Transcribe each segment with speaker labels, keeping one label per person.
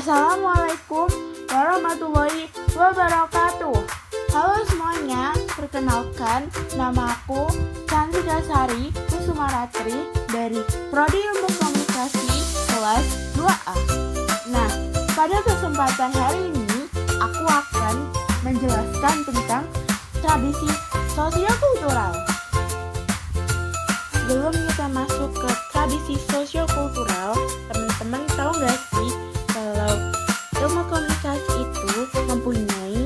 Speaker 1: Assalamualaikum warahmatullahi wabarakatuh. Halo semuanya, perkenalkan nama aku Cantika Sari Kusumaratri dari Prodi Ilmu Komunikasi kelas 2A. Nah, pada kesempatan hari ini aku akan menjelaskan tentang tradisi sosiokultural. Sebelum kita masuk ke tradisi sosiokultural, teman-teman tahu nggak sih kalau ilmu komunikasi itu mempunyai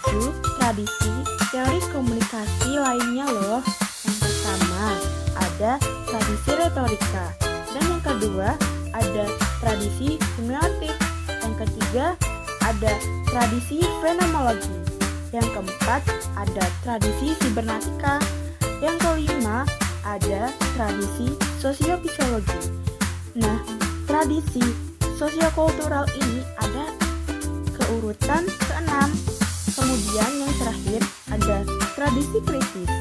Speaker 1: 7 tradisi teori komunikasi lainnya loh. Yang pertama ada tradisi retorika, dan yang kedua ada tradisi semiotik, yang ketiga ada tradisi fenomenologi, yang keempat ada tradisi sibernatika, yang kelima ada tradisi sosiopsikologi. Nah, tradisi sosiokultural ini ada keurutan ke-6. Kemudian yang terakhir ada tradisi kritis.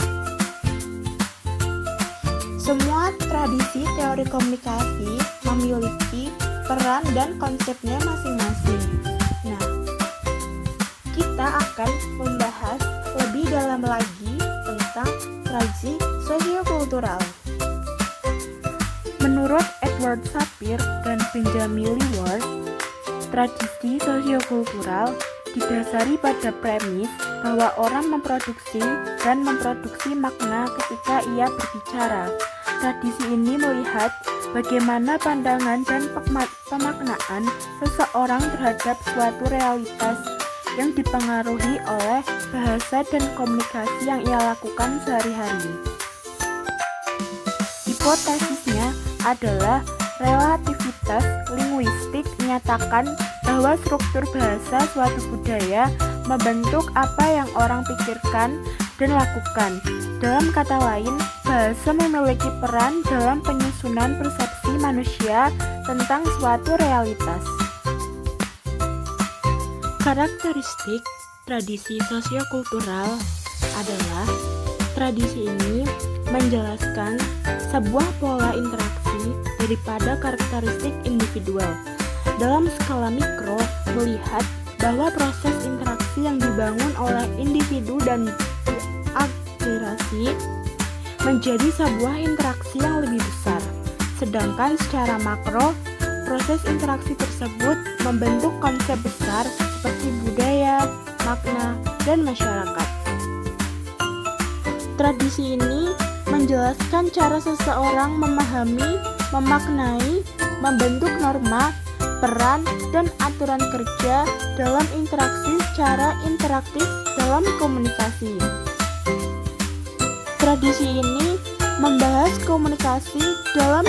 Speaker 1: Semua tradisi teori komunikasi memiliki peran dan konsepnya masing-masing. Nah, kita akan membahas lebih dalam lagi tentang tradisi sosiokultural. Menurut Edward Sapir dan Benjamin Lewis, tradisi sosiokultural didasari pada premis bahwa orang memproduksi dan memproduksi makna ketika ia berbicara. Tradisi ini melihat bagaimana pandangan dan pemaknaan seseorang terhadap suatu realitas yang dipengaruhi oleh bahasa dan komunikasi yang ia lakukan sehari-hari. Hipotesisnya adalah relativitas linguistik menyatakan bahwa struktur bahasa suatu budaya membentuk apa yang orang pikirkan dan lakukan. Dalam kata lain, bahasa memiliki peran dalam penyusunan persepsi manusia tentang suatu realitas. Karakteristik tradisi sosiokultural adalah tradisi ini menjelaskan sebuah pola interaksi daripada karakteristik individual. Dalam skala mikro, melihat bahwa proses interaksi yang dibangun oleh individu dan diakhirasi menjadi sebuah interaksi yang lebih besar. Sedangkan secara makro, proses interaksi tersebut membentuk konsep besar seperti budaya, makna, dan masyarakat. Tradisi ini menjelaskan cara seseorang memahami, memaknai, membentuk norma, peran, dan aturan kerja dalam interaksi secara interaktif dalam komunikasi. Tradisi ini membahas komunikasi dalam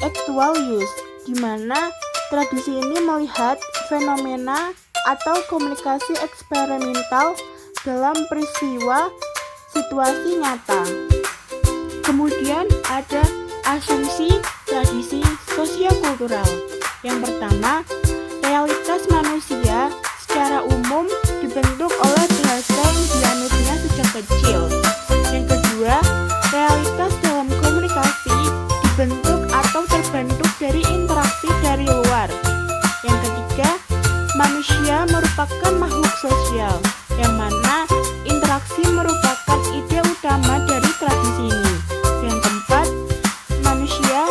Speaker 1: actual use, di mana tradisi ini melihat fenomena atau komunikasi eksperimental dalam peristiwa situasi nyata. Kemudian ada asumsi tradisi sosiokultural. Yang pertama, realitas manusia secara umum dibentuk oleh bahasa yang dianutnya sejak kecil. Yang kedua, realitas dalam komunikasi dibentuk atau terbentuk dari interaksi dari luar. Yang ketiga, manusia merupakan makhluk sosial, yang mana interaksi merupakan ide utama dari tradisi ini. Yang keempat, manusia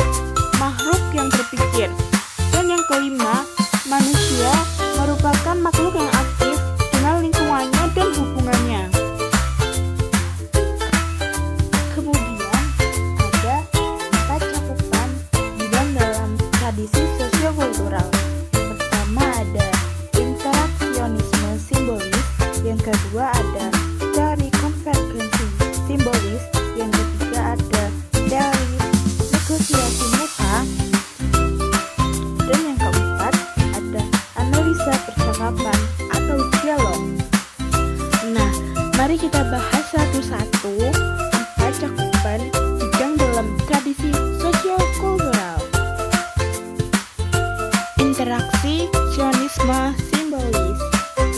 Speaker 1: makhluk yang berpikir. Dan yang kelima, manusia merupakan makhluk yang aktif dengan lingkungannya dan hubungannya. Kemudian ada 4 cakupan bidang dalam tradisi sosiokultural. Yang pertama ada interaksionisme simbolis, yang kedua ada teori konvergensi simbolis, yang ketiga ada teori negosiasi muka, dan yang keempat ada analisa percakapan atau dialog. Nah, mari kita bahas satu-satu 4 cakupan bidang dalam tradisi sosiokultural. Interaksi sionisme simbolis.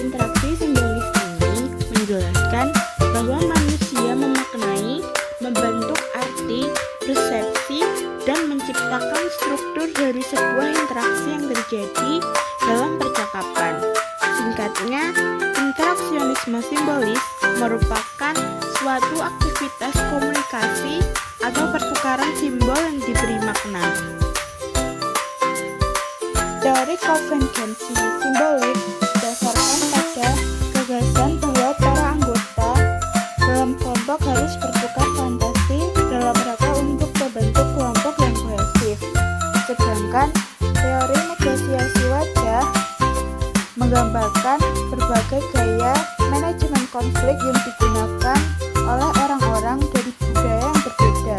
Speaker 1: Interaksi simbolis ini menjelaskan bahwa manusia memaknai, membentuk arti, persepsi, dan menciptakan struktur dari sebuah interaksi yang terjadi. terjadi dalam percakapan. Singkatnya, interaksionisme simbolis merupakan suatu aktivitas komunikasi atau pertukaran simbol yang diberi makna. Teori konvensi simbolik berdasarkan pada gagasan bahwa para anggota dalam kelompok harus bertukar fantasi dalam rangka untuk membentuk kelompok yang kohesif. Sedangkan teori negosiasi wajah menggambarkan berbagai gaya manajemen konflik yang digunakan oleh orang-orang dari budaya yang berbeda.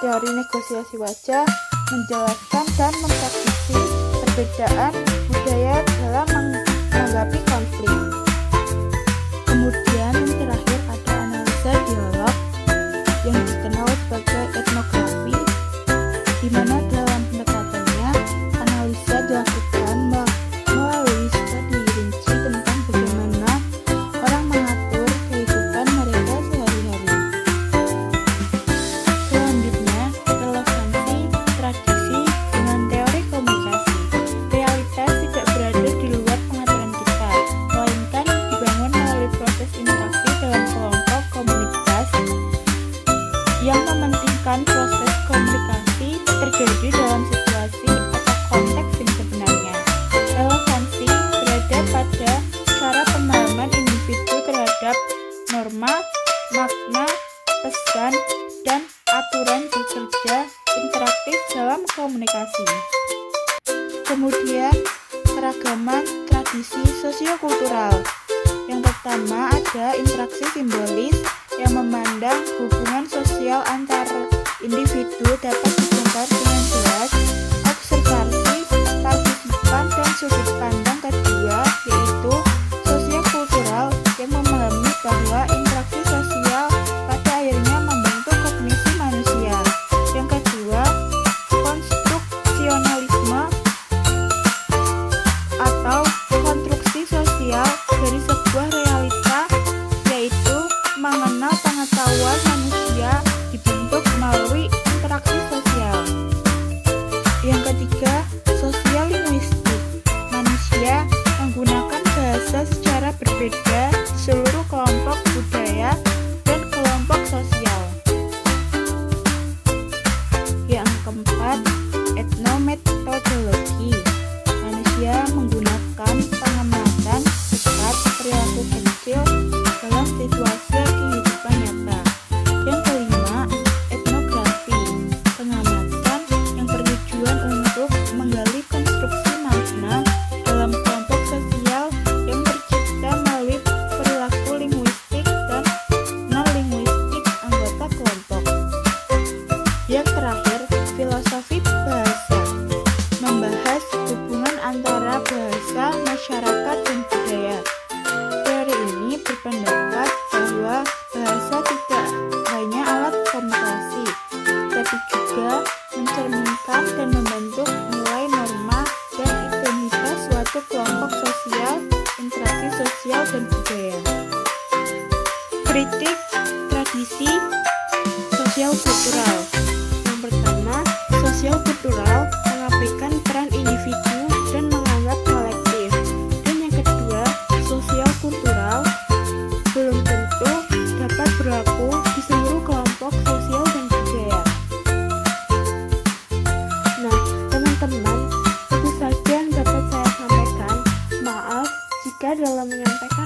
Speaker 1: Teori negosiasi wajah menjelaskan dan mempraktisi perbedaan budaya dalam menanggapi konflik. Kemudian yang terakhir ada analisa dialog yang dikenal sebagai etnografi, di mana dalam pendekatannya analisa dilakukan melalui studi rinci tentang bagaimana orang mengatur kehidupan mereka sehari-hari. Selanjutnya, relevansi tradisi dengan teori komunikasi. Realitas tidak berada di luar pengaturan kita, melainkan dibangun melalui proses interaksi dalam kelompok komunitas yang mementingkan proses komunikasi terjadi dalam situasi atau konteks yang sebenarnya. Relevansi berada pada cara pemahaman individu terhadap norma, makna, pesan, dan aturan bekerja interaktif dalam komunikasi. Kemudian, keragaman tradisi sosiokultural. Yang pertama ada interaksi simbolis yang memandang hubungan sosial antar individu dapat dibongkar dengan jelas. Observasi, partisipan, dan sudut pandang kedua yaitu sosiokultural yang memahami bahwa interaksi sosial pada akhirnya membentuk kognisi manusia. Yang kedua, konstruksionalisme atau konstruksi sosial dari sebuah realita, yaitu mengenal pengetahuan manusia dibentuk melalui interaksi sosial. Yang ketiga, sosial linguistik. Manusia menggunakan bahasa secara berbeda di seluruh kelompok budaya dan kelompok sosial. Yang keempat, etnometodologi. Manusia menggunakan pengamatan cepat perilaku kecil dalam situasi kehidupan nyata. Yang kelima, etnografi. Pengamatan yang bertujuan untuk menggali konstruksi makna dalam kelompok sosial yang tercipta melalui perilaku linguistik dan non-linguistik anggota kelompok. Yang terakhir, filosofi bahasa. Membahas hubungan antara bahasa, masyarakat, dan budaya. Teori ini berpendapat bahwa bahasa tidak hanya alat komunikasi, tapi juga mencerminkan dan membentuk nilai norma dan identitas suatu kelompok sosial, interaksi sosial, dan budaya. Kritik tradisi sosial kultural. Yang pertama, sosial kultural mengabaikan peran individu dan menganggap kolektif. Dan yang kedua, sosial kultural belum tentu dapat berlaku di seluruh kelompok sosial dan budaya. Nah, teman-teman, itu saja yang dapat saya sampaikan. Maaf jika dalam menyampaikan